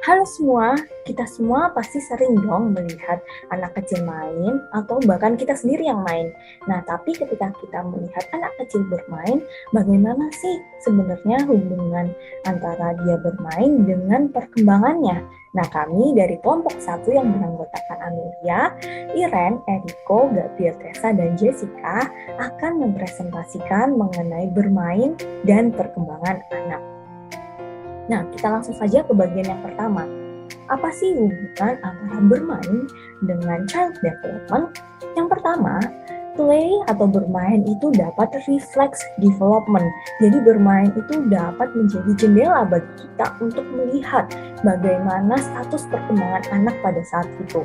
Halo semua, kita semua pasti sering dong melihat anak kecil main atau bahkan kita sendiri yang main. Nah, tapi ketika kita melihat anak kecil bermain, bagaimana sih sebenarnya hubungan antara dia bermain dengan perkembangannya? Nah, kami dari kelompok 1 yang beranggotakan Amelia, Iren, Eriko, Gabriel, Tessa, dan Jessica akan mempresentasikan mengenai bermain dan perkembangan anak. Nah, kita langsung saja ke bagian yang pertama. Apa sih hubungan antara bermain dengan child development? Yang pertama, play atau bermain itu dapat reflex development. Jadi bermain itu dapat menjadi jendela bagi kita untuk melihat bagaimana status perkembangan anak pada saat itu.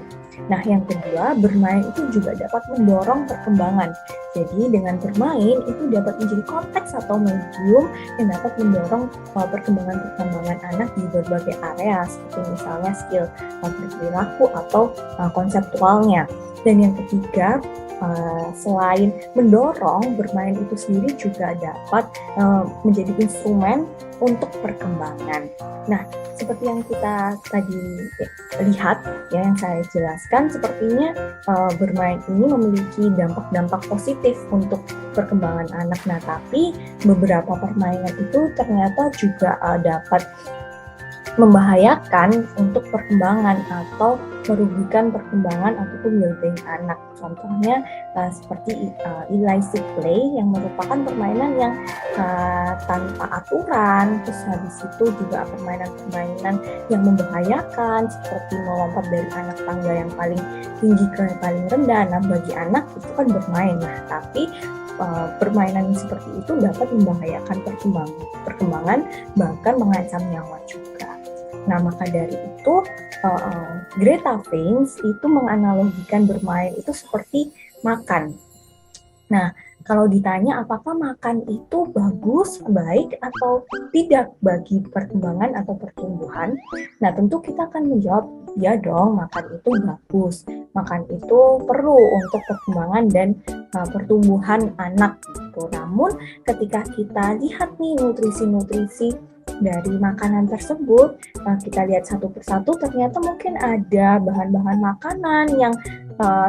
Nah, yang kedua, bermain itu juga dapat mendorong perkembangan. Jadi dengan bermain itu dapat menjadi konteks atau medium yang dapat mendorong perkembangan anak di berbagai area, seperti misalnya skill perilaku atau konseptualnya. Dan yang ketiga, selain mendorong, bermain itu sendiri juga dapat menjadi instrumen untuk perkembangan. Nah, seperti yang kita tadi lihat, ya, yang saya jelaskan, sepertinya bermain ini memiliki dampak-dampak positif untuk perkembangan anak. Nah, tapi beberapa permainan itu ternyata juga dapat membahayakan untuk perkembangan atau merugikan perkembangan ataupun well-being anak. Contohnya seperti illicit play yang merupakan permainan yang tanpa aturan, terus habis itu juga permainan-permainan yang membahayakan seperti melompat dari anak tangga yang paling tinggi ke yang paling rendah. Nah, bagi anak itu kan bermain. Nah, tapi permainan seperti itu dapat membahayakan perkembangan bahkan mengancam nyawa juga. Nah, maka dari itu Greta Finks itu menganalogikan bermain itu seperti makan. Nah, kalau ditanya apakah makan itu bagus, baik, atau tidak bagi perkembangan atau pertumbuhan, nah tentu kita akan menjawab, ya dong, makan itu bagus. Makan itu perlu untuk perkembangan dan pertumbuhan anak gitu. Namun ketika kita lihat nih nutrisi-nutrisi dari makanan tersebut, kita lihat satu persatu, ternyata mungkin ada bahan-bahan makanan yang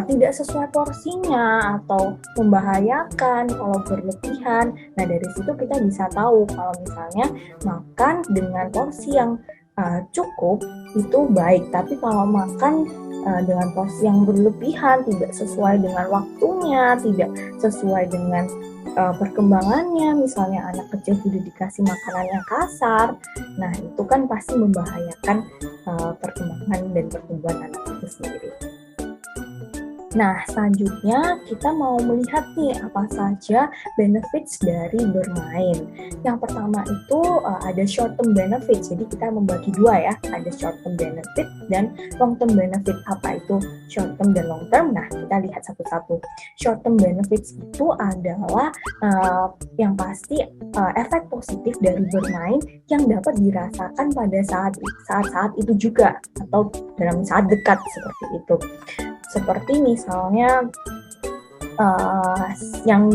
tidak sesuai porsinya atau membahayakan kalau berlebihan. Nah, dari situ kita bisa tahu kalau misalnya makan dengan porsi yang cukup itu baik, tapi kalau makan dengan porsi yang berlebihan, tidak sesuai dengan waktunya, tidak sesuai dengan perkembangannya, misalnya anak kecil sudah dikasih makanan yang kasar, nah itu kan pasti membahayakan perkembangan dan pertumbuhan anak itu sendiri. Nah, selanjutnya kita mau melihat nih apa saja benefits dari bermain. Yang pertama itu ada short term benefits, jadi kita membagi dua ya, ada short term benefit dan long term benefit. Apa itu short term dan long term? Nah, kita lihat satu-satu. Short term benefits itu adalah yang pasti efek positif dari bermain yang dapat dirasakan pada saat itu juga atau dalam saat dekat seperti itu. Seperti misalnya yang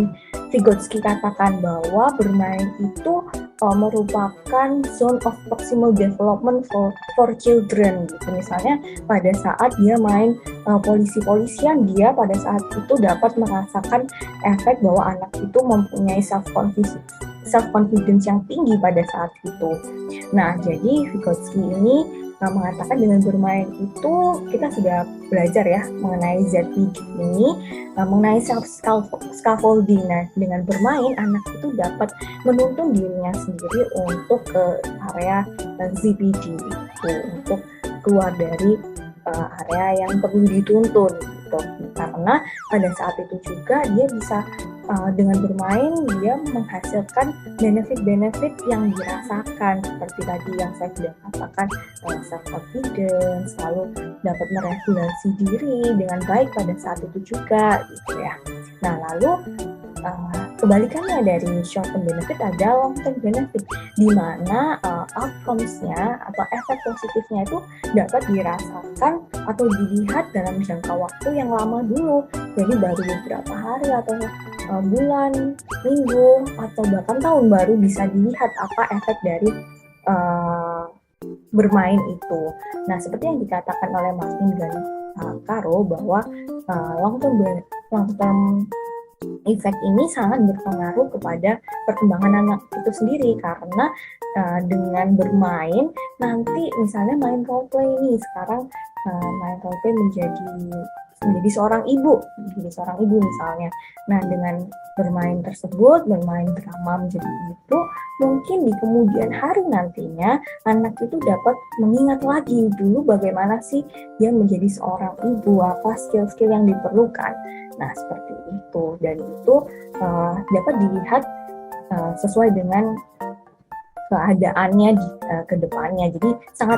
Vygotsky katakan bahwa bermain itu merupakan zone of proximal development for children gitu. Misalnya pada saat dia main polisi-polisian, dia pada saat itu dapat merasakan efek bahwa anak itu mempunyai self-confidence yang tinggi pada saat itu. Nah, jadi Vygotsky ini mengatakan dengan bermain itu kita sudah belajar ya mengenai ZPG ini, mengenai self-scaffolding. Nah, dengan bermain anak itu dapat menuntun dirinya sendiri untuk ke area ZPG itu, untuk keluar dari area yang perlu dituntun gitu. Karena pada saat itu juga dia bisa dengan bermain dia menghasilkan benefit-benefit yang dirasakan seperti tadi yang saya sudah katakan, self-confidence, lalu dapat meregulasi diri dengan baik pada saat itu juga gitu ya. Nah, lalu kebalikannya dari short term benefit ada long term benefit, di mana outcomes-nya atau efek positifnya itu dapat dirasakan atau dilihat dalam jangka waktu yang lama dulu. Jadi baru beberapa hari atau bulan, minggu, atau bahkan tahun baru bisa dilihat apa efek dari bermain itu. Nah, seperti yang dikatakan oleh Martin dan Caro bahwa long term effect ini sangat berpengaruh kepada perkembangan anak itu sendiri, karena dengan bermain nanti misalnya main role play nih, sekarang main role play menjadi seorang ibu misalnya. Nah, dengan bermain tersebut, bermain drama menjadi ibu, mungkin di kemudian hari nantinya anak itu dapat mengingat lagi dulu bagaimana sih dia menjadi seorang ibu, apa skill-skill yang diperlukan. Nah, seperti itu, dan itu dapat dilihat sesuai dengan keadaannya ke depannya. Jadi sangat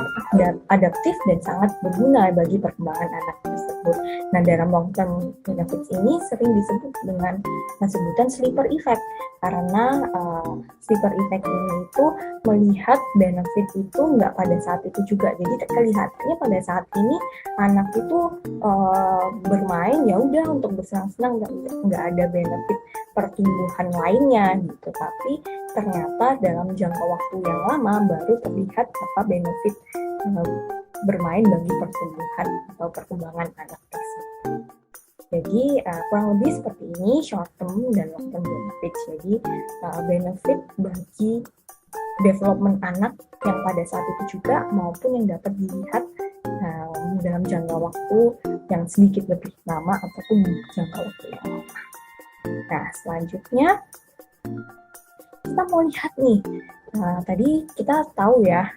adaptif dan sangat berguna bagi perkembangan anak tersebut. Nah, dalam long term benefits ini sering disebut dengan sebutan sleeper effect, karena sleeper effect ini itu melihat benefit itu nggak pada saat itu juga. Jadi kelihatannya pada saat ini anak itu bermain ya udah untuk bersenang-senang, nggak ada benefit pertumbuhan lainnya gitu. Tapi ternyata dalam jangka waktu yang lama baru terlihat apa benefit bermain bagi pertumbuhan atau perkembangan anak tersebut. Jadi kurang lebih seperti ini short term dan long term benefits. Jadi benefit bagi development anak yang pada saat itu juga, maupun yang dapat dilihat dalam jangka waktu yang sedikit lebih lama ataupun jangka waktu yang lama. Nah, selanjutnya kita mau lihat nih, tadi kita tahu ya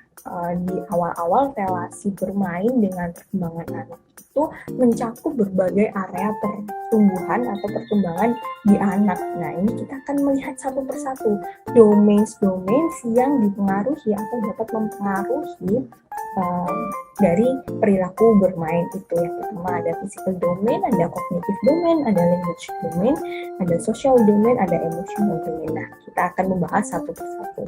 di awal-awal relasi bermain dengan perkembangan anak itu mencakup berbagai area pertumbuhan atau perkembangan di anak. Nah, ini kita akan melihat satu persatu domains yang dipengaruhi atau dapat mempengaruhi dari perilaku bermain itu. Yang pertama ada physical domain, ada cognitive domain, ada language domain, ada social domain, ada emotional domain. Nah, kita akan membahas satu persatu.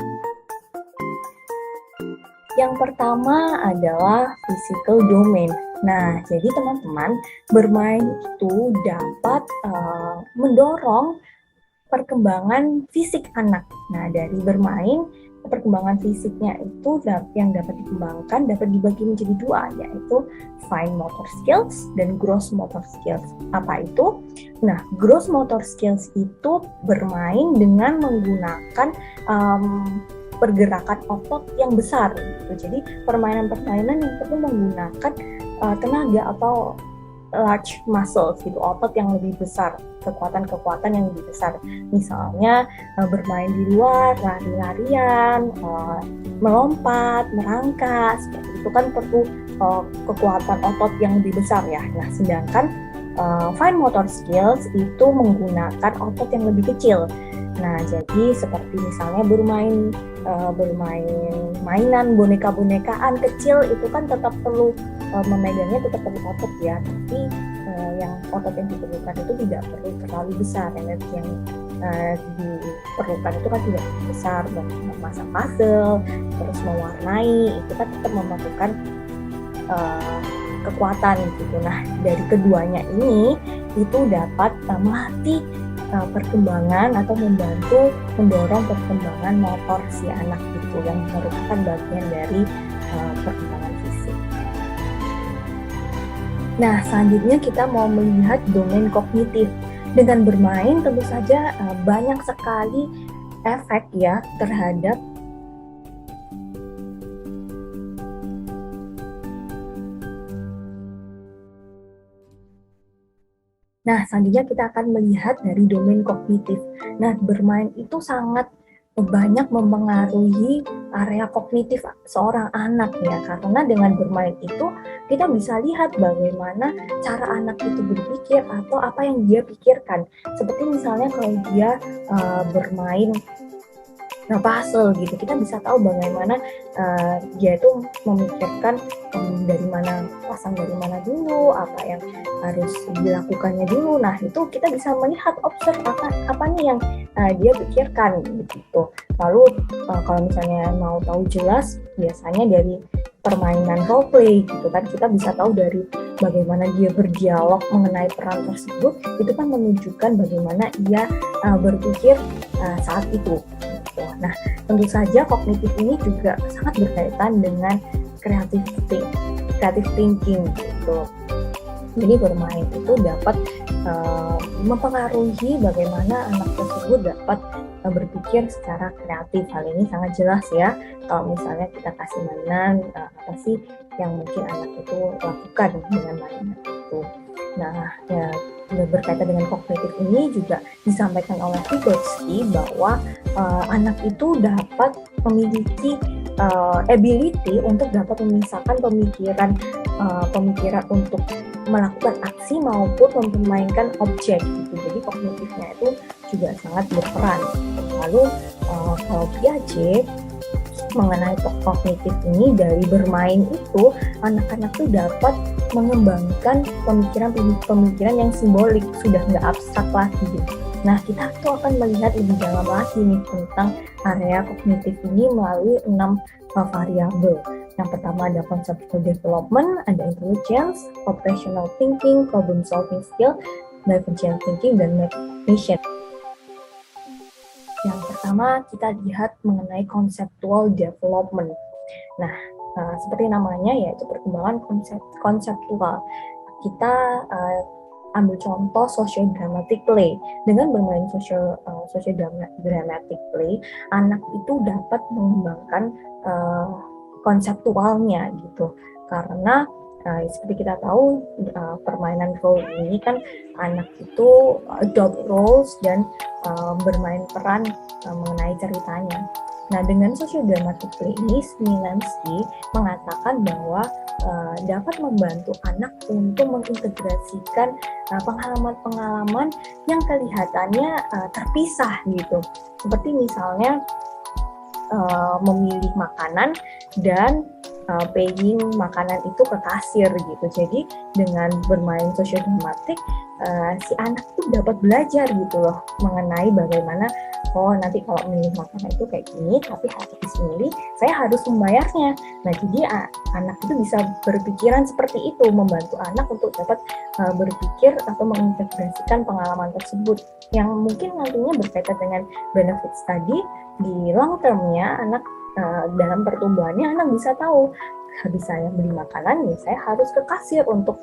Yang pertama adalah physical domain. Nah, jadi teman-teman, bermain itu dapat mendorong perkembangan fisik anak. Nah, dari bermain, perkembangan fisiknya itu yang dapat dikembangkan dapat dibagi menjadi dua, yaitu fine motor skills dan gross motor skills. Apa itu? Nah, gross motor skills itu bermain dengan menggunakan pergerakan otot yang besar gitu. Jadi permainan-permainan yang perlu menggunakan tenaga atau large muscles gitu, otot yang lebih besar, kekuatan-kekuatan yang lebih besar. Misalnya bermain di luar, lari-larian, melompat, merangkak, seperti itu kan perlu kekuatan otot yang lebih besar ya. Nah, sedangkan fine motor skills itu menggunakan otot yang lebih kecil. Nah, jadi seperti misalnya bermain mainan boneka-bonekaan kecil itu kan tetap perlu memegangnya, tetap perlu otot ya, tapi yang otot yang diperlukan itu tidak perlu terlalu besar. Energi yang diperlukan itu kan tidak terlalu besar. Dan memasang puzzle, terus mewarnai, itu kan tetap memerlukan kekuatan gitu. Nah, dari keduanya ini itu dapat melatih perkembangan atau membantu mendorong perkembangan motor si anak itu, yang merupakan bagian dari perkembangan fisik. Nah, selanjutnya kita mau melihat domain kognitif. Dengan bermain tentu saja banyak sekali efek ya terhadap Nah, selanjutnya kita akan melihat dari domain kognitif. Nah, bermain itu sangat banyak mempengaruhi area kognitif seorang anak ya, karena dengan bermain itu kita bisa lihat bagaimana cara anak itu berpikir atau apa yang dia pikirkan. Seperti misalnya kalau dia bermain puzzle gitu, kita bisa tahu bagaimana dia itu memikirkan dari mana, pasang dari mana dulu, apa yang harus dilakukannya dulu. Nah, itu kita bisa melihat, observe apa nih yang dia pikirkan gitu. Lalu kalau misalnya mau tahu jelas, biasanya dari permainan role play gitu kan, kita bisa tahu dari bagaimana dia berdialog mengenai peran tersebut, itu kan menunjukkan bagaimana ia berpikir saat itu. Nah, tentu saja kognitif ini juga sangat berkaitan dengan creative thinking gitu. Jadi bermain itu dapat mempengaruhi bagaimana anak tersebut dapat berpikir secara kreatif. Hal ini sangat jelas ya. Kalau misalnya kita kasih mainan, apa sih yang mungkin anak itu lakukan dengan mainan itu. Nah, ya, berkaitan dengan kognitif ini juga disampaikan oleh Vygotsky bahwa anak itu dapat memiliki ability untuk dapat memisahkan pemikiran untuk melakukan aksi maupun memainkan objek gitu. Jadi kognitifnya itu juga sangat berperan. Lalu kalau Piaget mengenai kognitif ini, dari bermain itu anak-anak tuh dapat mengembangkan pemikiran yang simbolik, sudah nggak abstrak lagi. Nah, kita tuh akan melihat lebih dalam lagi nih tentang area kognitif ini melalui 6 variabel. Yang pertama ada conceptual development, ada intelligence, operational thinking, problem solving skill, divergent thinking, dan metacognition. Yang pertama kita lihat mengenai conceptual development. Nah, seperti namanya yaitu perkembangan konseptual. Kita ambil contoh socio-dramatic play. Dengan bermain socio-dramatic play, anak itu dapat mengembangkan konseptualnya gitu. Karena seperti kita tahu permainan role ini kan anak itu adopt roles dan bermain peran mengenai ceritanya. Nah, dengan socio-dramatic play ini, Smilansky mengatakan bahwa dapat membantu anak untuk mengintegrasikan pengalaman-pengalaman yang kelihatannya terpisah gitu. Seperti misalnya memilih makanan dan paying makanan itu ke kasir gitu. Jadi dengan bermain sosiodramatik si anak itu dapat belajar gitu loh mengenai bagaimana nanti kalau memilih makanan itu kayak gini, tapi habis milih saya harus membayarnya. Nah, jadi anak itu bisa berpikiran seperti itu, membantu anak untuk dapat berpikir atau mengintegrasikan pengalaman tersebut yang mungkin nantinya berkaitan dengan benefits tadi. Di long term-nya anak dalam pertumbuhannya anak bisa tahu, habis saya beli makanan ya saya harus ke kasir untuk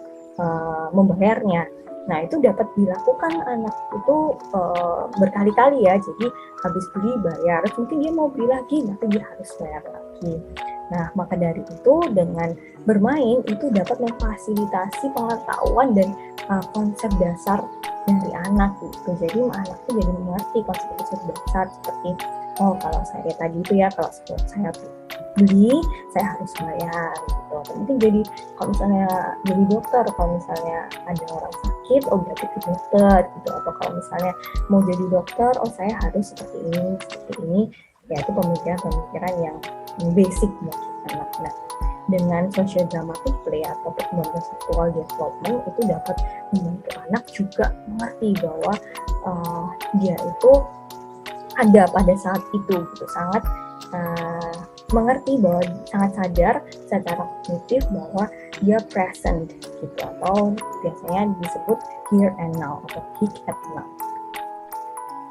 membayarnya. Nah, itu dapat dilakukan anak itu berkali-kali ya. Jadi habis beli bayar, terus mungkin dia mau beli lagi, nanti dia harus bayar lagi. Nah, maka dari itu dengan bermain itu dapat memfasilitasi pengetahuan dan konsep dasar dari anak gitu. Jadi anak itu jadi mengerti konsep-konsep dasar seperti kalau saya tadi itu ya, kalau saya beli saya harus bayar gitu. Nanti jadi kalau misalnya jadi dokter, kalau misalnya ada orang sakit berarti ke dokter gitu. Atau kalau misalnya mau jadi dokter, saya harus seperti ini, ya itu pemikiran yang basic buat anak. Nah, dengan socio-dramatic play atau perkembangan konseptual development itu dapat membantu anak juga mengerti bahwa dia itu ada pada saat itu gitu, sangat mengerti bahwa sangat sadar secara kognitif bahwa dia present gitu, atau biasanya disebut here and now atau hic et nunc.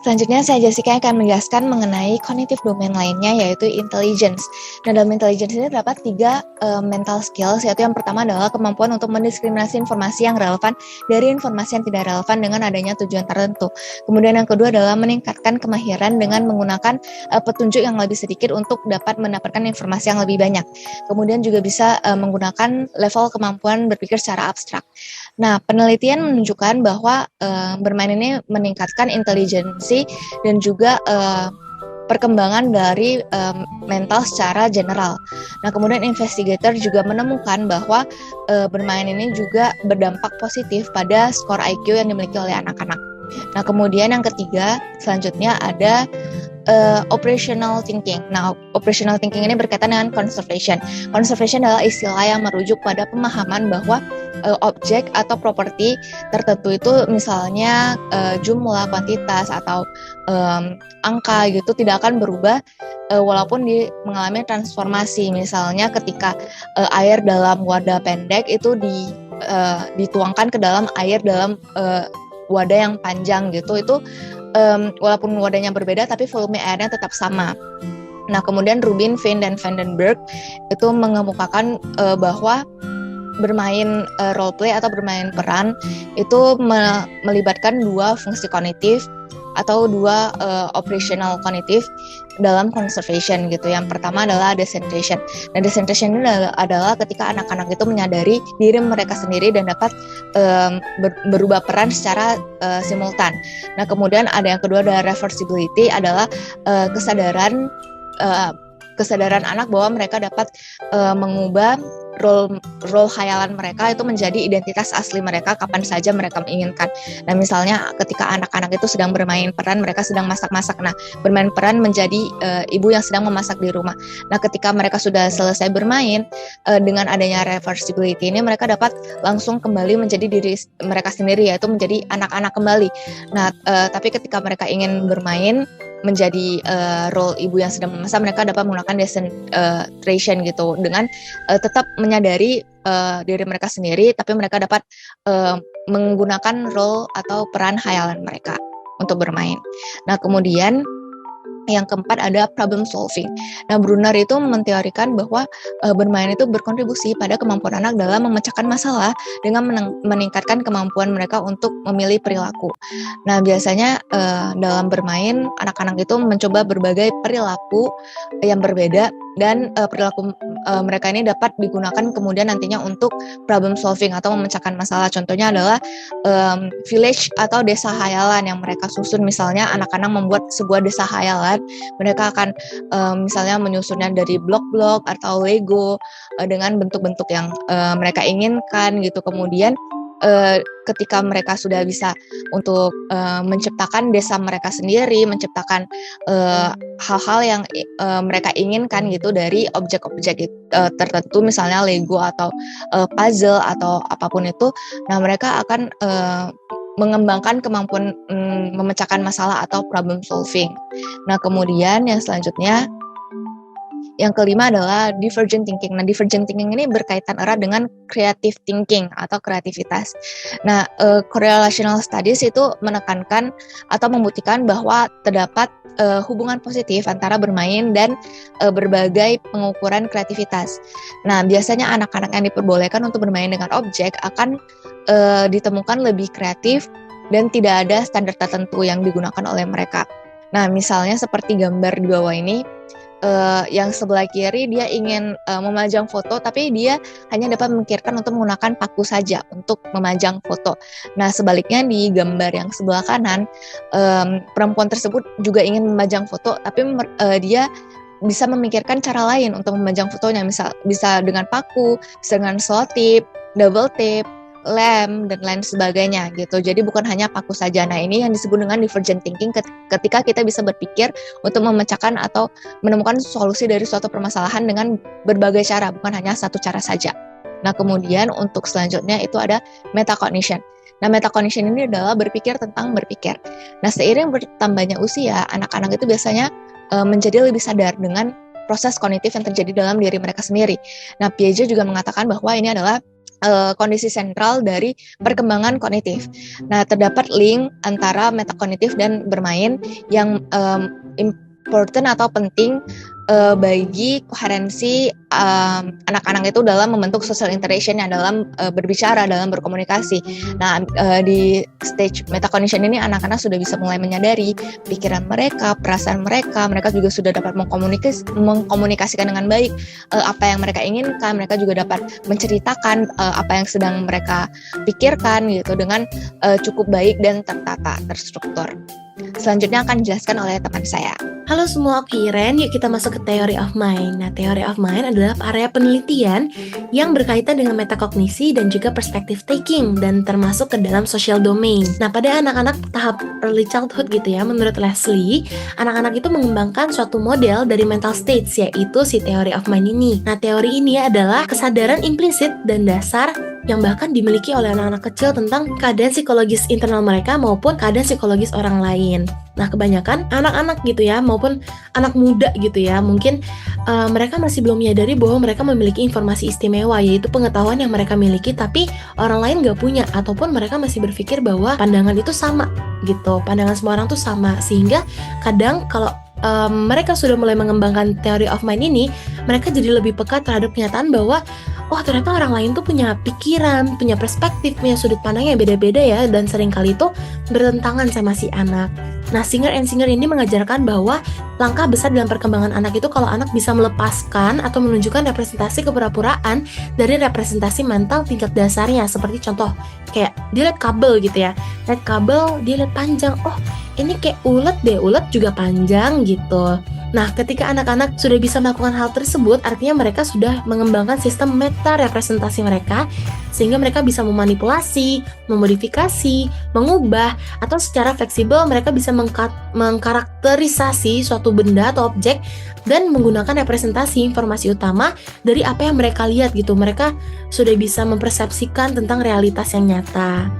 Selanjutnya saya Jessica akan menjelaskan mengenai cognitive domain lainnya yaitu intelligence. Nah, dalam intelligence ini terdapat 3 mental skills, yaitu yang pertama adalah kemampuan untuk mendiskriminasi informasi yang relevan dari informasi yang tidak relevan dengan adanya tujuan tertentu. Kemudian yang kedua adalah meningkatkan kemahiran dengan menggunakan petunjuk yang lebih sedikit untuk dapat mendapatkan informasi yang lebih banyak. Kemudian juga bisa menggunakan level kemampuan berpikir secara abstrak. Nah, penelitian menunjukkan bahwa bermain ini meningkatkan intelijensi dan juga perkembangan dari mental secara general. Nah, kemudian investigator juga menemukan bahwa bermain ini juga berdampak positif pada skor IQ yang dimiliki oleh anak-anak. Nah, kemudian yang ketiga selanjutnya ada operational thinking. Nah, operational thinking ini berkaitan dengan conservation. Conservation adalah istilah yang merujuk pada pemahaman bahwa objek atau properti tertentu itu misalnya jumlah, kuantitas atau angka gitu tidak akan berubah walaupun mengalami transformasi. Misalnya ketika air dalam wadah pendek itu dituangkan ke dalam air dalam wadah yang panjang gitu, itu walaupun wadahnya berbeda tapi volume airnya tetap sama. Nah, kemudian Rubin, Finn, dan Vandenberg itu mengemukakan bahwa bermain role play atau bermain peran itu melibatkan dua fungsi kognitif atau dua operational kognitif dalam conservation gitu. Yang pertama adalah decentration. Nah, decentration ini adalah ketika anak-anak itu menyadari diri mereka sendiri dan dapat berubah peran secara simultan. Nah, kemudian ada yang kedua adalah reversibility, adalah kesadaran anak bahwa mereka dapat mengubah role khayalan mereka itu menjadi identitas asli mereka kapan saja mereka menginginkan. Nah, misalnya ketika anak-anak itu sedang bermain peran, mereka sedang masak-masak. Nah, bermain peran menjadi ibu yang sedang memasak di rumah. Nah, ketika mereka sudah selesai bermain, dengan adanya reversibility ini, mereka dapat langsung kembali menjadi diri mereka sendiri, yaitu menjadi anak-anak kembali. Nah, tapi ketika mereka ingin bermain menjadi role ibu yang sedang memasak, mereka dapat menggunakan decentration gitu, dengan tetap menyadari diri mereka sendiri, tapi mereka dapat menggunakan role atau peran khayalan mereka untuk bermain. Nah, kemudian yang keempat ada problem solving. Nah, Brunner itu menteorikan bahwa bermain itu berkontribusi pada kemampuan anak dalam memecahkan masalah dengan meningkatkan kemampuan mereka untuk memilih perilaku. Nah, biasanya dalam bermain, anak-anak itu mencoba berbagai perilaku yang berbeda, dan perilaku mereka ini dapat digunakan kemudian nantinya untuk problem solving atau memecahkan masalah. Contohnya adalah village atau desa khayalan yang mereka susun. Misalnya anak-anak membuat sebuah desa khayalan, mereka akan misalnya menyusunnya dari blok-blok atau Lego dengan bentuk-bentuk yang mereka inginkan gitu. Kemudian ketika mereka sudah bisa untuk menciptakan desa mereka sendiri, menciptakan hal-hal yang mereka inginkan gitu dari objek-objek tertentu, misalnya Lego atau puzzle atau apapun itu. Nah, mereka akan mengembangkan kemampuan memecahkan masalah atau problem solving. Nah, kemudian yang selanjutnya, yang kelima adalah divergent thinking. Nah, divergent thinking ini berkaitan erat dengan creative thinking atau kreativitas. Nah, correlational studies itu menekankan atau membuktikan bahwa terdapat hubungan positif antara bermain dan berbagai pengukuran kreativitas. Nah, biasanya anak-anak yang diperbolehkan untuk bermain dengan objek akan ditemukan lebih kreatif dan tidak ada standar tertentu yang digunakan oleh mereka. Nah, misalnya seperti gambar di bawah ini, yang sebelah kiri dia ingin memajang foto, tapi dia hanya dapat memikirkan untuk menggunakan paku saja untuk memajang foto. Nah, sebaliknya di gambar yang sebelah kanan, perempuan tersebut juga ingin memajang foto, tapi dia bisa memikirkan cara lain untuk memajang fotonya, misal bisa dengan paku, bisa dengan selotip, double tape, lem, dan lain sebagainya gitu. Jadi bukan hanya paku saja. Nah, ini yang disebut dengan divergent thinking, ketika kita bisa berpikir untuk memecahkan atau menemukan solusi dari suatu permasalahan dengan berbagai cara, bukan hanya satu cara saja. Nah, kemudian untuk selanjutnya itu ada metacognition. Nah, metacognition ini adalah berpikir tentang berpikir. Nah, seiring bertambahnya usia, anak-anak itu biasanya menjadi lebih sadar dengan proses kognitif yang terjadi dalam diri mereka sendiri. Nah, Piaget juga mengatakan bahwa ini adalah kondisi sentral dari perkembangan kognitif. Nah, terdapat link antara metakognitif dan bermain yang important atau penting bagi koherensi anak-anak itu dalam membentuk social interaction, yang dalam berbicara, dalam berkomunikasi. Nah, di stage metacognition ini anak-anak sudah bisa mulai menyadari pikiran mereka, perasaan mereka. Mereka juga sudah dapat mengkomunikasikan dengan baik apa yang mereka inginkan. Mereka juga dapat menceritakan apa yang sedang mereka pikirkan gitu dengan cukup baik dan tertata, terstruktur. Selanjutnya akan dijelaskan oleh teman saya. Halo semua, aku Iren. Yuk kita masuk ke Theory of Mind. Nah, Theory of Mind adalah area penelitian yang berkaitan dengan metakognisi dan juga perspective taking, dan termasuk ke dalam social domain. Nah, pada anak-anak tahap early childhood gitu ya, menurut Leslie, anak-anak itu mengembangkan suatu model dari mental states, yaitu si Theory of Mind ini. Nah, teori ini adalah kesadaran implisit dan dasar yang bahkan dimiliki oleh anak-anak kecil tentang keadaan psikologis internal mereka maupun keadaan psikologis orang lain. Nah, kebanyakan anak-anak gitu ya, maupun anak muda gitu ya, mungkin mereka masih belum menyadari bahwa mereka memiliki informasi istimewa, yaitu pengetahuan yang mereka miliki tapi orang lain gak punya, ataupun mereka masih berpikir bahwa pandangan itu sama gitu, pandangan semua orang tuh sama, sehingga kadang kalau mereka sudah mulai mengembangkan theory of mind ini, mereka jadi lebih peka terhadap kenyataan bahwa oh ternyata orang lain tuh punya pikiran, punya perspektif, punya sudut pandang yang beda-beda ya, dan seringkali itu bertentangan sama si anak. Nah, Singer and Singer ini mengajarkan bahwa langkah besar dalam perkembangan anak itu kalau anak bisa melepaskan atau menunjukkan representasi kepura-puraan dari representasi mental tingkat dasarnya. Seperti contoh, kayak dia lihat kabel gitu ya, lihat kabel, dia lihat panjang, oh ini kayak ulet deh, ulet juga panjang gitu. Nah, ketika anak-anak sudah bisa melakukan hal tersebut, artinya mereka sudah mengembangkan sistem meta representasi mereka, sehingga mereka bisa memanipulasi, memodifikasi, mengubah, atau secara fleksibel mereka bisa mengkarakterisasi suatu benda atau objek dan menggunakan representasi informasi utama dari apa yang mereka lihat gitu. Mereka sudah bisa mempersepsikan tentang realitas yang nyata.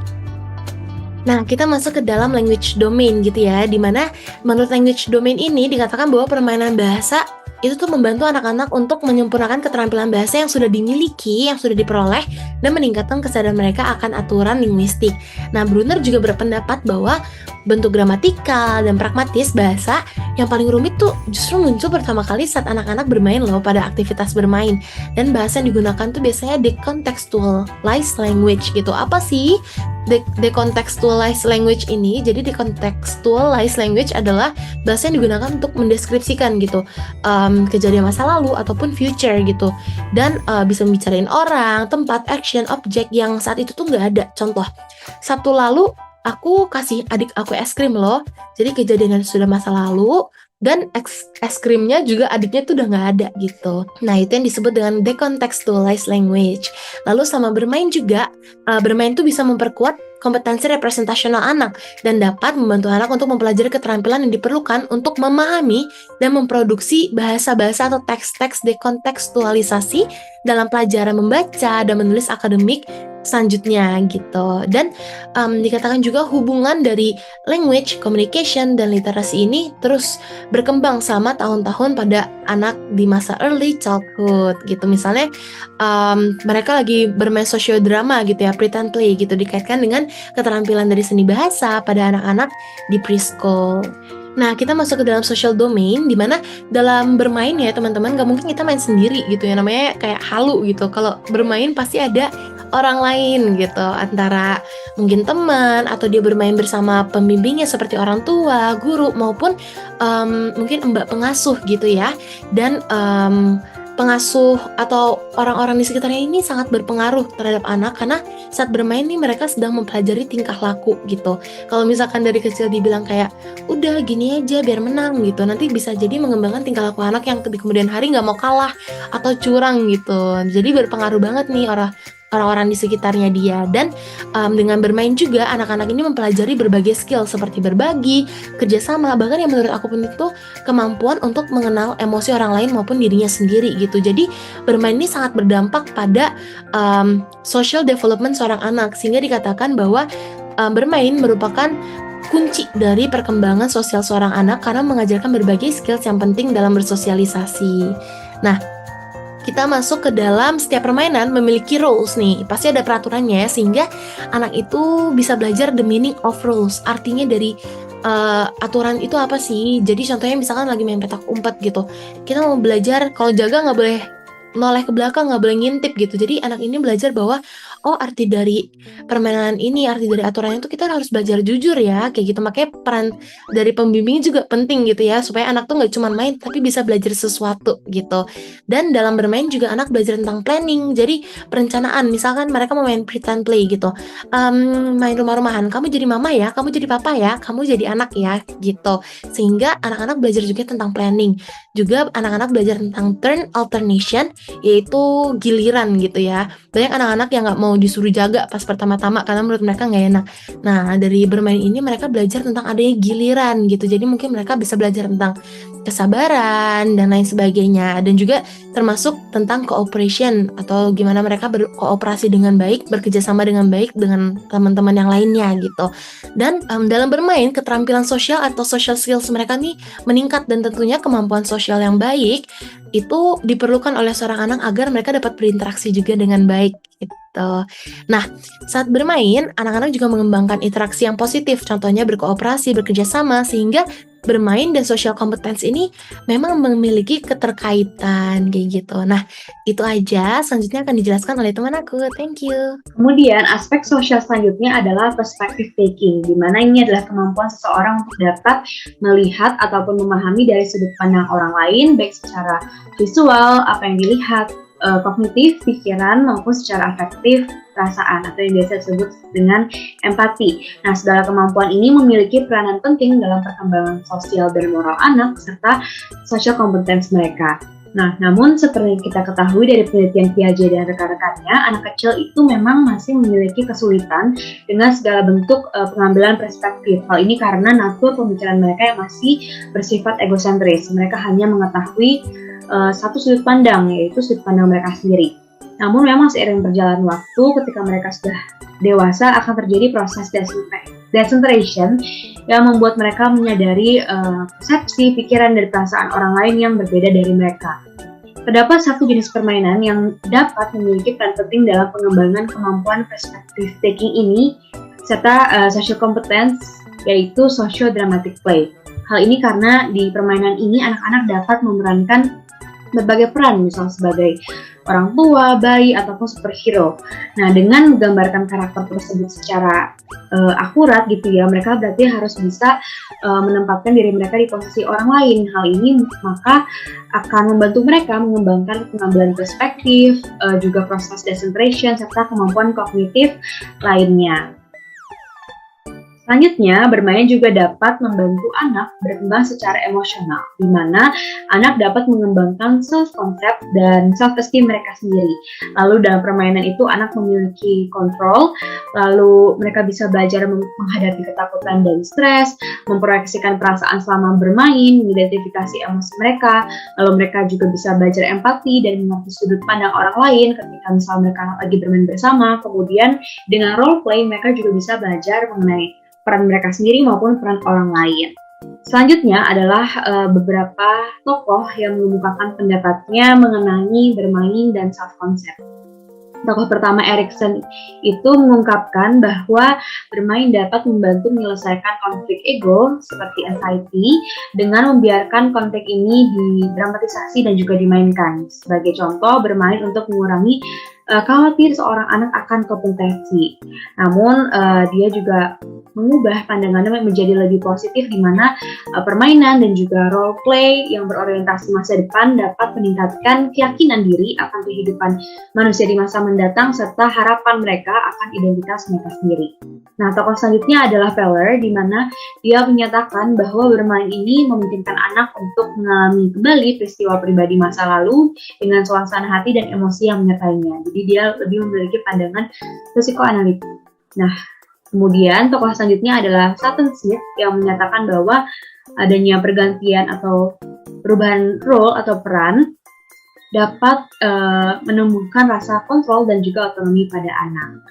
Nah, kita masuk ke dalam language domain gitu ya, dimana menurut language domain ini dikatakan bahwa permainan bahasa itu tuh membantu anak-anak untuk menyempurnakan keterampilan bahasa yang sudah dimiliki, yang sudah diperoleh, dan meningkatkan kesadaran mereka akan aturan linguistik. Nah, Brunner juga berpendapat bahwa bentuk gramatikal dan pragmatis bahasa yang paling rumit tuh justru muncul pertama kali saat anak-anak bermain loh, pada aktivitas bermain. Dan bahasa yang digunakan tuh biasanya decontextualized language gitu. Apa sih decontextualized language ini? Jadi decontextualized language adalah bahasa yang digunakan untuk mendeskripsikan gitu kejadian masa lalu ataupun future gitu, dan bisa membicarain orang, tempat, action, objek yang saat itu tuh nggak ada. Contoh, Sabtu lalu aku kasih adik aku es krim loh, jadi kejadian yang sudah masa lalu, dan es krimnya juga adiknya tuh udah nggak ada gitu. Nah, itu yang disebut dengan decontextualized language. Lalu sama bermain juga, bermain tuh bisa memperkuat kompetensi representasional anak dan dapat membantu anak untuk mempelajari keterampilan yang diperlukan untuk memahami dan memproduksi bahasa-bahasa atau teks-teks dekontekstualisasi dalam pelajaran membaca dan menulis akademik selanjutnya gitu. Dan dikatakan juga hubungan dari language, communication, dan literasi ini terus berkembang selama tahun-tahun pada anak di masa early childhood gitu. Misalnya mereka lagi bermain sosiodrama gitu ya, pretend play gitu, dikaitkan dengan keterampilan dari seni bahasa pada anak-anak di preschool. Nah, kita masuk ke dalam social domain, di mana dalam bermain ya teman-teman, gak mungkin kita main sendiri gitu ya, namanya kayak halu gitu. Kalau bermain pasti ada orang lain gitu, antara mungkin teman atau dia bermain bersama pembimbingnya seperti orang tua, guru, maupun mungkin mbak pengasuh gitu ya. Dan pengasuh atau orang-orang di sekitarnya ini sangat berpengaruh terhadap anak, karena saat bermain nih mereka sedang mempelajari tingkah laku gitu. Kalau misalkan dari kecil dibilang kayak udah gini aja biar menang gitu, nanti bisa jadi mengembangkan tingkah laku anak yang di kemudian hari nggak mau kalah atau curang gitu. Jadi berpengaruh banget nih orang-orang di sekitarnya dia. Dan dengan bermain juga anak-anak ini mempelajari berbagai skill seperti berbagi, kerjasama, bahkan yang menurut aku penting itu kemampuan untuk mengenal emosi orang lain maupun dirinya sendiri gitu. Jadi bermain ini sangat berdampak pada social development seorang anak, sehingga dikatakan bahwa bermain merupakan kunci dari perkembangan sosial seorang anak karena mengajarkan berbagai skills yang penting dalam bersosialisasi. Nah, kita masuk ke dalam setiap permainan memiliki rules nih, pasti ada peraturannya, sehingga anak itu bisa belajar the meaning of rules. Artinya dari aturan itu apa sih? Jadi contohnya misalkan lagi main petak umpet gitu, kita mau belajar kalau jaga nggak boleh noleh ke belakang, nggak boleh ngintip gitu. Jadi anak ini belajar bahwa oh arti dari permainan ini, arti dari aturan itu kita harus belajar jujur ya, kayak gitu. Makanya peran dari pembimbing juga penting gitu ya, supaya anak tuh nggak cuma main tapi bisa belajar sesuatu gitu. Dan dalam bermain juga anak belajar tentang planning, jadi perencanaan. Misalkan mereka mau main pretend play gitu, main rumah-rumahan, kamu jadi mama ya, kamu jadi papa ya, kamu jadi anak ya gitu. Sehingga anak-anak belajar juga tentang planning. Juga anak-anak belajar tentang turn alternation, yaitu giliran gitu ya. Banyak anak-anak yang nggak mau disuruh jaga pas pertama-tama karena menurut mereka nggak enak. Nah, dari bermain ini mereka belajar tentang adanya giliran gitu. Jadi mungkin mereka bisa belajar tentang kesabaran dan lain sebagainya, dan juga termasuk tentang cooperation atau gimana mereka berkooperasi dengan baik, bekerja sama dengan baik dengan teman-teman yang lainnya gitu. Dan dalam bermain, keterampilan sosial atau social skills mereka nih meningkat, dan tentunya kemampuan sosial yang baik itu diperlukan oleh seorang anak agar mereka dapat berinteraksi juga dengan baik gitu. Nah, saat bermain, anak-anak juga mengembangkan interaksi yang positif, contohnya berkooperasi, bekerja sama, sehingga bermain dan social competence ini memang memiliki keterkaitan kayak gitu. Nah, itu aja. Selanjutnya akan dijelaskan oleh teman aku. Thank you. Kemudian aspek sosial selanjutnya adalah perspective taking, di mana ini adalah kemampuan seseorang untuk dapat melihat ataupun memahami dari sudut pandang orang lain, baik secara visual, apa yang dilihat, kognitif, pikiran, maupun secara afektif, perasaan, atau yang biasa disebut dengan empati. Nah, segala kemampuan ini memiliki peranan penting dalam perkembangan sosial dan moral anak, serta social competence mereka. Nah, namun seperti kita ketahui dari penelitian Piaget dan rekan-rekannya, anak kecil itu memang masih memiliki kesulitan dengan segala bentuk pengambilan perspektif. Hal ini karena natur pemikiran mereka yang masih bersifat egosentris. Mereka hanya mengetahui satu sudut pandang, yaitu sudut pandang mereka sendiri. Namun memang seiring berjalan waktu, ketika mereka sudah dewasa akan terjadi proses decentration yang membuat mereka menyadari persepsi, pikiran, dan perasaan orang lain yang berbeda dari mereka. Terdapat satu jenis permainan yang dapat memiliki peran penting dalam pengembangan kemampuan perspective taking ini, serta social competence, yaitu socio-dramatic play. Hal ini karena di permainan ini anak-anak dapat memerankan berbagai peran, misal sebagai orang tua, bayi, ataupun superhero. Nah, dengan menggambarkan karakter tersebut secara akurat gitu ya, mereka berarti harus bisa menempatkan diri mereka di posisi orang lain. Hal ini maka akan membantu mereka mengembangkan pengambilan perspektif, juga proses decentration, serta kemampuan kognitif lainnya. Selanjutnya, bermain juga dapat membantu anak berkembang secara emosional, di mana anak dapat mengembangkan self-concept dan self-esteem mereka sendiri. Lalu dalam permainan itu, anak memiliki kontrol, lalu mereka bisa belajar menghadapi ketakutan dan stres, memproyeksikan perasaan selama bermain, mengidentifikasi emosi mereka, lalu mereka juga bisa belajar empati dan mengerti sudut pandang orang lain ketika misalnya mereka lagi bermain bersama. Kemudian dengan role play, mereka juga bisa belajar mengenai peran mereka sendiri maupun peran orang lain. Selanjutnya adalah beberapa tokoh yang mengemukakan pendapatnya mengenai bermain dan self-concept. Tokoh pertama Erikson itu mengungkapkan bahwa bermain dapat membantu menyelesaikan konflik ego seperti anxiety dengan membiarkan konflik ini didramatisasi dan juga dimainkan. Sebagai contoh, bermain untuk mengurangi khawatir seorang anak akan kompetensi. Namun dia juga mengubah pandangannya menjadi lebih positif, di mana permainan dan juga role play yang berorientasi masa depan dapat meningkatkan keyakinan diri akan kehidupan manusia di masa mendatang serta harapan mereka akan identitas mereka sendiri. Nah, tokoh selanjutnya adalah Feller, di mana dia menyatakan bahwa bermain ini memungkinkan anak untuk mengalami kembali peristiwa pribadi masa lalu dengan suasana hati dan emosi yang menyertainya. Jadi dia lebih memiliki pandangan psikoanalitik. Nah, kemudian tokoh selanjutnya adalah Sutton Smith yang menyatakan bahwa adanya pergantian atau perubahan role atau peran dapat menumbuhkan rasa kontrol dan juga otonomi pada anak.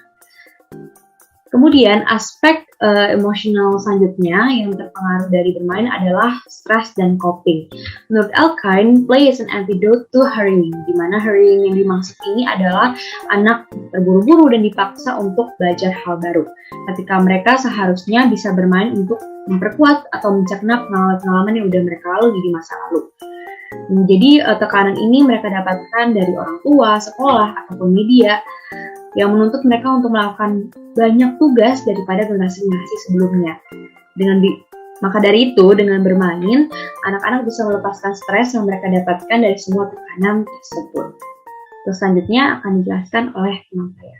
Kemudian aspek emosional selanjutnya yang terpengaruh dari bermain adalah stres dan coping. Menurut Elkind, play is an antidote to hurrying, di mana hurrying yang dimaksud ini adalah anak terburu-buru dan dipaksa untuk belajar hal baru. Ketika mereka seharusnya bisa bermain untuk memperkuat atau mencerna pengalaman-pengalaman yang sudah mereka lalui di masa lalu. Jadi tekanan ini mereka dapatkan dari orang tua, sekolah, ataupun media yang menuntut mereka untuk melakukan banyak tugas daripada generasi-generasi sebelumnya. Maka dari itu, dengan bermain, anak-anak bisa melepaskan stres yang mereka dapatkan dari semua tekanan tersebut. Terus selanjutnya akan dijelaskan oleh teman saya.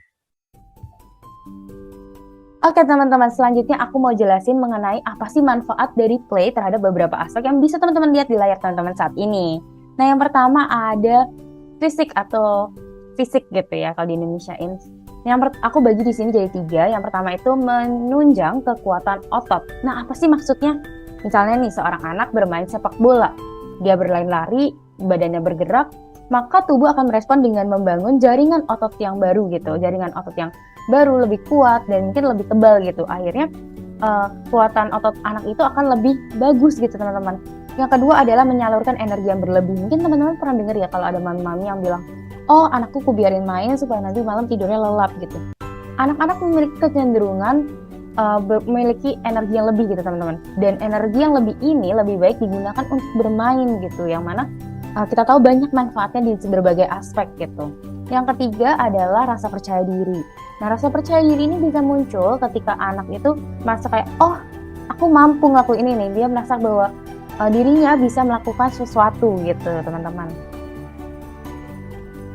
Oke teman-teman, selanjutnya aku mau jelasin mengenai apa sih manfaat dari play terhadap beberapa aspek yang bisa teman-teman lihat di layar teman-teman saat ini. Nah, yang pertama ada fisik gitu ya kalau di Indonesiain. Aku bagi di sini jadi 3. Yang pertama itu menunjang kekuatan otot. Nah, apa sih maksudnya? Misalnya nih, seorang anak bermain sepak bola. Dia berlari-lari, badannya bergerak, maka tubuh akan merespon dengan membangun jaringan otot yang baru gitu. Jaringan otot yang baru, lebih kuat, dan mungkin lebih tebal gitu. Akhirnya kekuatan otot anak itu akan lebih bagus gitu teman-teman. Yang kedua adalah menyalurkan energi yang berlebih. Mungkin teman-teman pernah dengar ya kalau ada mami-mami yang bilang, oh anakku biarin main supaya nanti malam tidurnya lelap gitu. Anak-anak memiliki kecenderungan memiliki energi yang lebih gitu teman-teman. Dan energi yang lebih ini lebih baik digunakan untuk bermain gitu, yang mana kita tahu banyak manfaatnya di berbagai aspek gitu. Yang ketiga adalah rasa percaya diri. Nah, rasa percaya diri ini bisa muncul ketika anak itu merasa kayak, oh, aku mampu ngelakuin ini nih. Dia merasa bahwa dirinya bisa melakukan sesuatu gitu, teman-teman.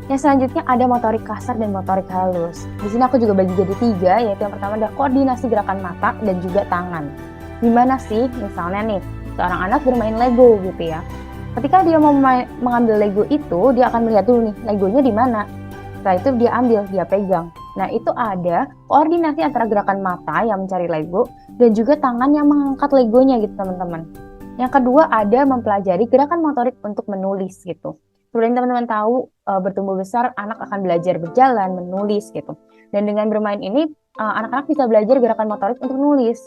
Yang selanjutnya ada motorik kasar dan motorik halus. Di sini aku juga bagi jadi 3, yaitu yang pertama ada koordinasi gerakan mata dan juga tangan. Gimana sih? Misalnya nih, seorang anak bermain Lego gitu ya. Ketika dia mau mengambil Lego itu, dia akan melihat dulu nih, Legonya di mana. Setelah itu dia ambil, dia pegang. Nah, itu ada koordinasi antara gerakan mata yang mencari Lego dan juga tangan yang mengangkat Legonya gitu, teman-teman. Yang kedua ada mempelajari gerakan motorik untuk menulis gitu. Seperti yang teman-teman tahu, bertumbuh besar anak akan belajar berjalan, menulis gitu. Dan dengan bermain ini, anak-anak bisa belajar gerakan motorik untuk menulis.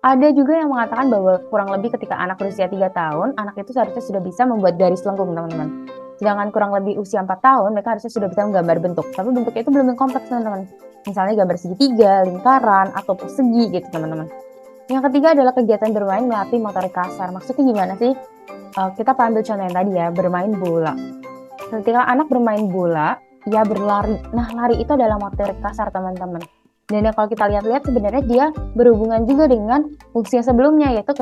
Ada juga yang mengatakan bahwa kurang lebih ketika anak berusia 3 tahun, anak itu seharusnya sudah bisa membuat garis lengkung, teman-teman. Sedangkan kurang lebih usia 4 tahun, mereka harusnya sudah bisa menggambar bentuk. Tapi bentuknya itu belum kompleks, teman-teman. Misalnya gambar segitiga, lingkaran, atau persegi gitu, teman-teman. Yang ketiga adalah kegiatan bermain melatih motorik kasar. Maksudnya gimana sih? Kita ambil contoh yang tadi ya, bermain bola. Ketika anak bermain bola, ia berlari. Nah, lari itu adalah motorik kasar, teman-teman. Dan kalau kita lihat-lihat sebenarnya dia berhubungan juga dengan fungsi yang sebelumnya, yaitu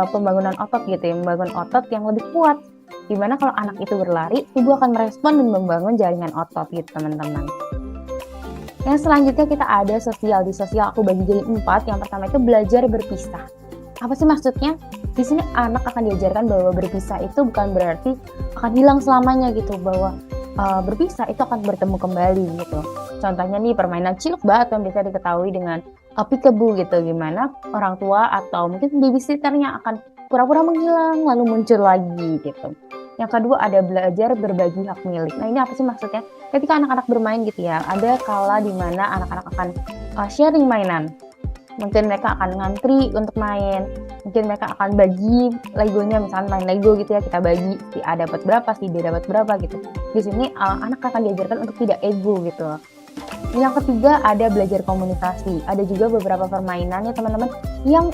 pembangunan otot gitu ya, membangun otot yang lebih kuat. Dimana kalau anak itu berlari, tubuh akan merespon dan membangun jaringan otot gitu, teman-teman. Yang selanjutnya kita ada sosial. Di sosial aku bagi jadi 4. Yang pertama itu belajar berpisah. Apa sih maksudnya? Di sini anak akan diajarkan bahwa berpisah itu bukan berarti akan hilang selamanya gitu, bahwa berpisah itu akan bertemu kembali gitu. Contohnya nih permainan cilok atau yang bisa diketahui dengan peekaboo gitu, gimana orang tua atau mungkin babysitternya akan pura-pura menghilang lalu muncul lagi gitu. Yang kedua ada belajar berbagi hak milik. Nah, ini apa sih maksudnya? Ketika anak-anak bermain gitu ya, ada kala di mana anak-anak akan sharing mainan. Mungkin mereka akan ngantri untuk main, mungkin mereka akan bagi Legonya, misalnya main Lego gitu ya, kita bagi si A dapat berapa, si D dapat berapa gitu. Di sini anak akan diajarkan untuk tidak ego gitu. Yang ketiga ada belajar komunikasi. Ada juga beberapa permainan ya teman-teman yang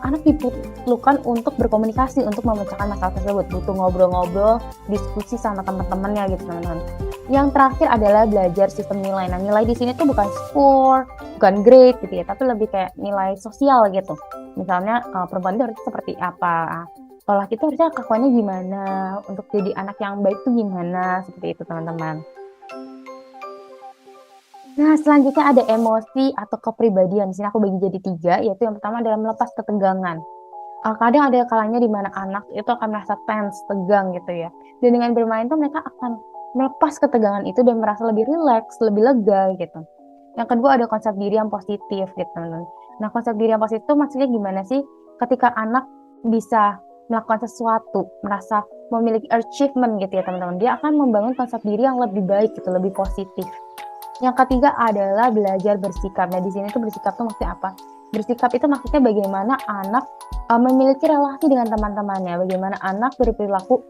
anak diperlukan untuk berkomunikasi, untuk memecahkan masalah tersebut. Butuh ngobrol-ngobrol, diskusi sama teman-temannya gitu teman-teman. Yang terakhir adalah belajar sistem nilai. Nah, nilai di sini tuh bukan score, bukan grade gitu ya, tapi lebih kayak nilai sosial gitu. Misalnya perempuan itu harus seperti apa, sekolah kita harusnya kelakuannya gimana, untuk jadi anak yang baik tuh gimana, seperti itu teman-teman. Nah, selanjutnya ada emosi atau kepribadian. Di sini aku bagi jadi 3, yaitu yang pertama adalah melepas ketegangan. Kadang ada kalanya di mana anak itu akan merasa tense, tegang gitu ya. Dan dengan bermain tuh mereka akan melepas ketegangan itu dan merasa lebih rileks, lebih lega gitu. Yang kedua ada konsep diri yang positif gitu teman-teman. Nah, konsep diri yang positif itu maksudnya gimana sih? Ketika anak bisa melakukan sesuatu, merasa memiliki achievement gitu ya teman-teman, dia akan membangun konsep diri yang lebih baik gitu, lebih positif. Yang ketiga adalah belajar bersikap. Nah, di sini tuh bersikap tuh maksudnya apa? Bersikap itu maksudnya bagaimana anak memiliki relasi dengan teman-temannya, bagaimana anak berperilaku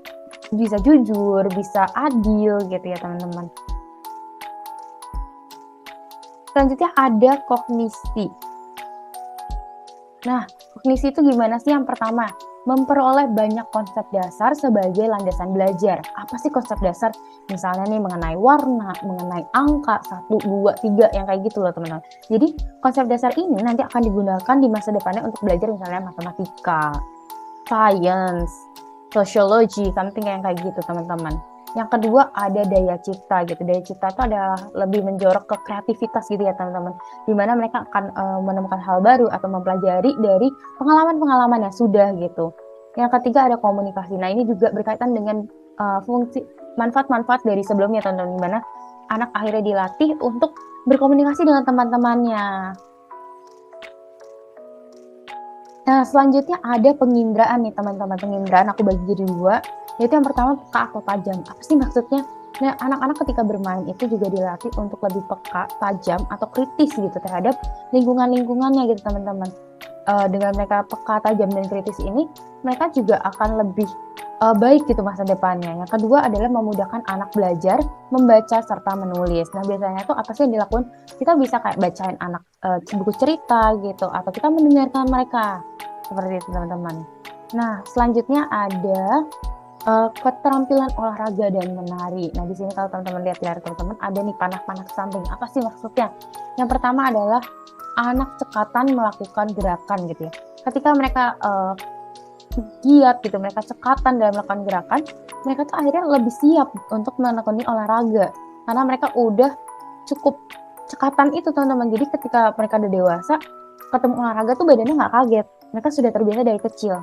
bisa jujur, bisa adil gitu ya teman-teman. Selanjutnya ada kognisi. Nah, kognisi itu gimana sih? Yang pertama, memperoleh banyak konsep dasar sebagai landasan belajar. Apa sih konsep dasar? Misalnya nih mengenai warna, mengenai angka, 1, 2, 3, yang kayak gitu loh teman-teman. Jadi konsep dasar ini nanti akan digunakan di masa depannya untuk belajar misalnya matematika, science, sociology, something yang kayak gitu teman-teman. Yang kedua ada daya cipta gitu. Daya cipta itu adalah lebih menjorok ke kreativitas gitu ya teman-teman. Dimana mereka akan menemukan hal baru atau mempelajari dari pengalaman-pengalaman yang sudah gitu. Yang ketiga ada komunikasi. Nah, ini juga berkaitan dengan fungsi manfaat-manfaat dari sebelumnya teman-teman. Dimana anak akhirnya dilatih untuk berkomunikasi dengan teman-temannya. Nah, selanjutnya ada penginderaan nih teman-teman. Penginderaan aku bagi jadi 2. Yaitu yang pertama peka atau tajam. Apa sih maksudnya? Nah, anak-anak ketika bermain itu juga dilatih untuk lebih peka, tajam, atau kritis gitu terhadap lingkungan-lingkungannya gitu teman-teman. dengan mereka peka, tajam, dan kritis ini, mereka juga akan lebih baik gitu masa depannya. Yang kedua adalah memudahkan anak belajar membaca serta menulis. Nah, biasanya tuh apa sih yang dilakukan? Kita bisa kayak bacain anak buku cerita gitu, atau kita mendengarkan mereka. Seperti itu, teman-teman. Nah, selanjutnya ada keterampilan olahraga dan menari. Nah, di sini kalau teman-teman lihat di layar teman-teman, ada nih panah-panah ke samping. Apa sih maksudnya? Yang pertama adalah anak cekatan melakukan gerakan gitu ya. Ketika mereka giat gitu, mereka cekatan dalam melakukan gerakan, mereka tuh akhirnya lebih siap untuk menekuni olahraga. Karena mereka udah cukup cekatan itu, teman-teman. Jadi ketika mereka udah dewasa, ketemu olahraga tuh badannya nggak kaget. Mereka sudah terbiasa dari kecil.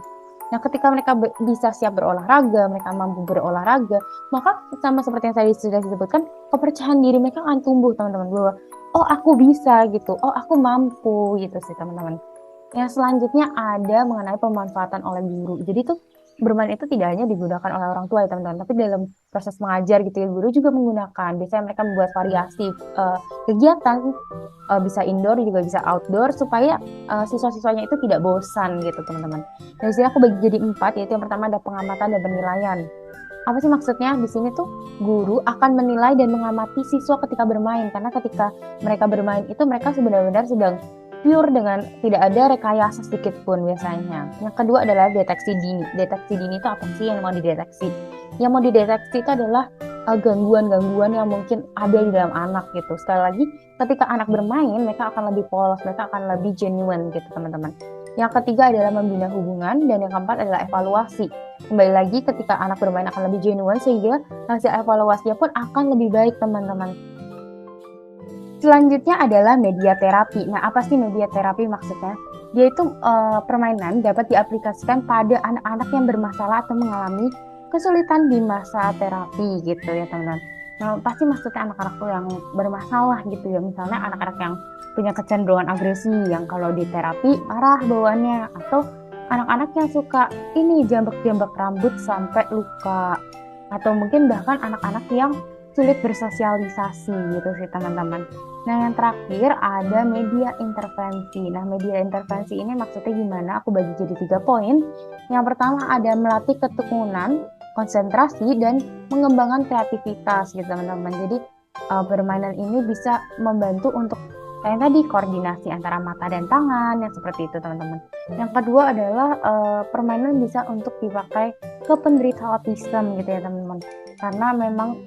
Nah, ketika mereka bisa siap berolahraga, mereka mampu berolahraga, maka sama seperti yang tadi sudah disebutkan, kepercayaan diri mereka akan tumbuh, teman-teman. Bahwa, oh aku bisa gitu, oh aku mampu gitu sih, teman-teman. Yang selanjutnya ada mengenai pemanfaatan oleh guru. Jadi tuh bermain itu tidak hanya digunakan oleh orang tua ya, teman-teman, tapi dalam proses mengajar gitu ya, guru juga menggunakan. Biasanya mereka membuat variasi kegiatan, bisa indoor juga bisa outdoor, supaya siswa-siswanya itu tidak bosan gitu, teman-teman. Dari sini aku bagi jadi 4, yaitu yang pertama ada pengamatan dan penilaian. Apa sih maksudnya? Di sini tuh guru akan menilai dan mengamati siswa ketika bermain, karena ketika mereka bermain itu mereka benar-benar sedang pure dengan tidak ada rekayasa sedikit pun biasanya. Yang kedua adalah deteksi dini. Deteksi dini itu apa sih yang mau dideteksi? Yang mau dideteksi itu adalah gangguan-gangguan yang mungkin ada di dalam anak gitu. Sekali lagi, ketika anak bermain, mereka akan lebih polos, mereka akan lebih genuine gitu, teman-teman. Yang ketiga adalah membina hubungan, dan yang keempat adalah evaluasi. Kembali lagi, ketika anak bermain akan lebih genuine, sehingga hasil evaluasinya pun akan lebih baik, teman-teman. Selanjutnya adalah media terapi. Nah, apa sih media terapi maksudnya? Yaitu permainan dapat diaplikasikan pada anak-anak yang bermasalah atau mengalami kesulitan di masa terapi gitu ya, teman-teman. Nah, pasti maksudnya anak-anak yang bermasalah gitu ya. Misalnya anak-anak yang punya kecenderungan agresi, yang kalau di terapi marah bawaannya, atau anak-anak yang suka ini jambak-jambak rambut sampai luka, atau mungkin bahkan anak-anak yang sulit bersosialisasi gitu sih, teman-teman. Nah, yang terakhir ada media intervensi. Nah, media intervensi ini maksudnya gimana? Aku bagi jadi 3 poin. Yang pertama ada melatih ketekunan, konsentrasi, dan mengembangkan kreativitas gitu, teman-teman. Jadi permainan ini bisa membantu untuk kayak tadi koordinasi antara mata dan tangan, yang seperti itu, teman-teman. Yang kedua adalah permainan bisa untuk dipakai ke penderita autism gitu ya, teman-teman. Karena memang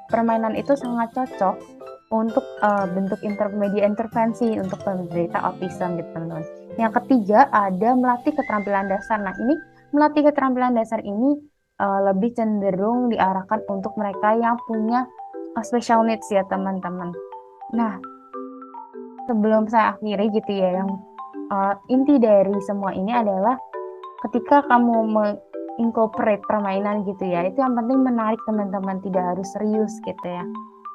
permainan itu sangat cocok untuk bentuk media intervensi untuk penderita autism gitu, teman-teman. Yang ketiga ada melatih keterampilan dasar. Nah, ini melatih keterampilan dasar ini lebih cenderung diarahkan untuk mereka yang punya special needs ya, teman-teman. Nah, sebelum saya akhiri gitu ya, yang inti dari semua ini adalah ketika kamu incorporate permainan gitu ya, itu yang penting menarik, teman-teman, tidak harus serius gitu ya.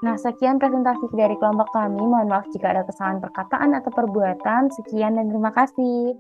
Nah, sekian presentasi dari kelompok kami. Mohon maaf jika ada kesalahan perkataan atau perbuatan. Sekian dan terima kasih.